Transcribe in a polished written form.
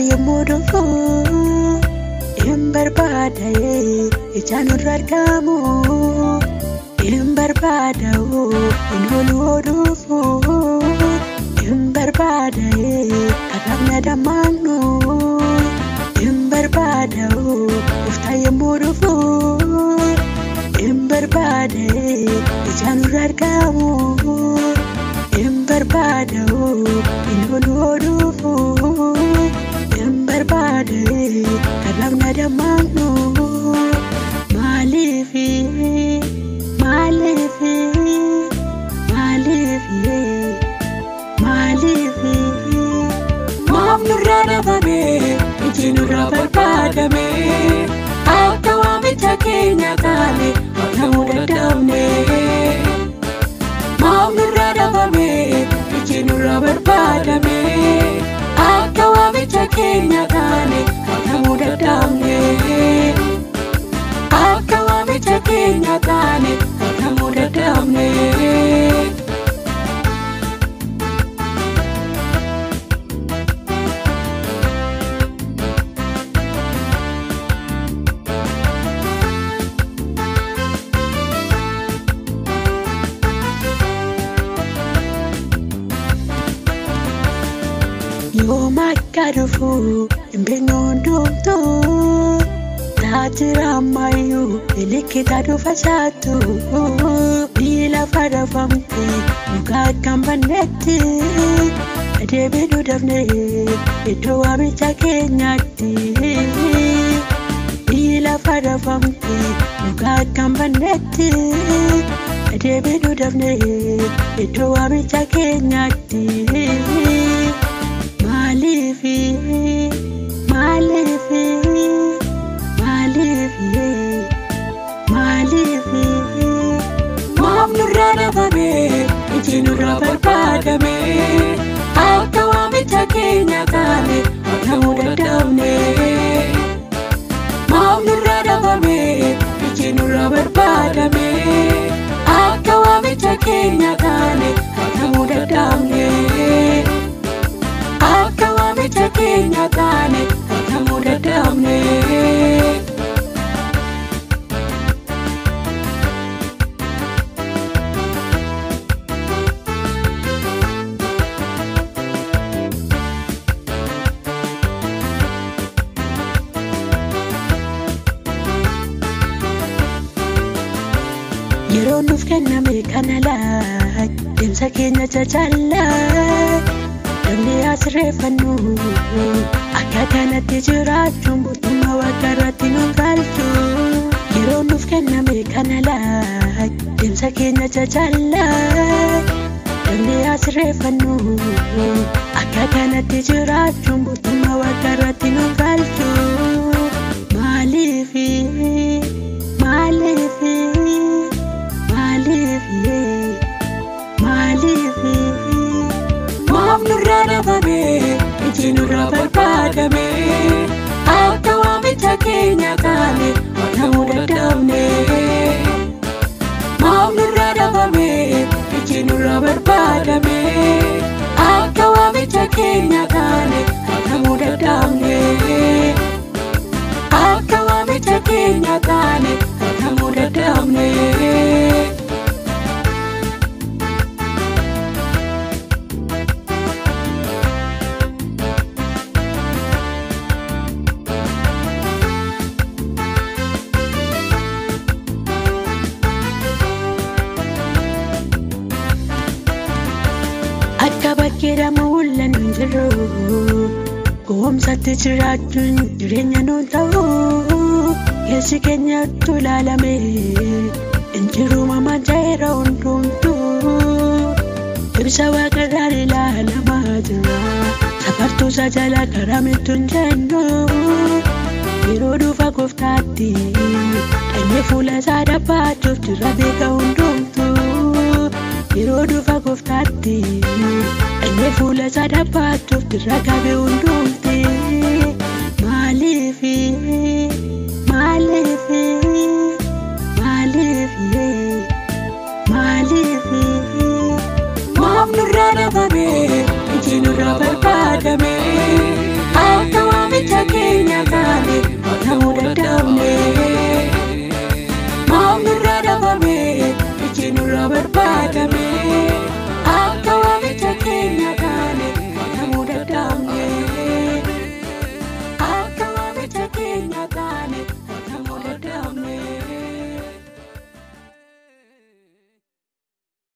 yemmuudhu imbarbaada ijaan urargamu imbarbaada inoluudhu imbarbaada karabna damanu imbarbaada ufta yemmuudhu imbarbaada ijaan urargamu imbarbaada inoluudhu imbarbaada karabna damanu malifi Mamnurana bame ijinura barbadame akawami takenya kale wanamuda damne Mamnurana bame ijinura barbadame akawami takenya kale wanamuda damne akawami takenya kale wanamuda damne Yo makarufu imbenondumtu Tatira mayu ilikita dufasatu Bila farafamti Nuka kambaneti Adebedu dafne Ito wamicha kenyati Bila farafamti Nuka kambaneti Adebedu dafne Ito wamicha kenyati Malifi Mamnurana bame ijinura barbadame akawami takenya kale wanamuda damne Mamnurana bame ijinura barbadame akawami takenya kale wanamuda damne akawami takenya kale wanamuda damne Yeroon nuuf kenname kana laaj deemsa keenya jajallaa damee asirreeffannu akka kanatti jiraachuun mootummaa waaqarratti nu galchu Yeroon nuuf kenname kana laaj deemsa keenya jajallaa damee asirreeffannu akka kanatti jiraachuun mootummaa waaqarratti nu galchu Malifi Mamnurana bame ijinura barbadame akawami takenya kale wanamuda damne Mamnurana bame ijinura barbadame akawami takenya kale wanamuda damne akawami takenya kale wanamuda damne Bakkeedha mul'an jiru Goomsatti jiraachuun jireenya nuun ta'u Keessi keenyattu ilaalame Injiru mama jaira hundumtu Ibsa waaqarraan ilaalamaa jira Safartuu sajala karamittu hin jennu Yeroo dhufa gooftaatti Dhanyee fuula isaa dhaabbachuuf jira beeka hundumtu Yeroo dhufa gooftaatti Dhanyee fuula isaa dhaabbachuuf jira qabe hundumti Malifi Mamnurana bame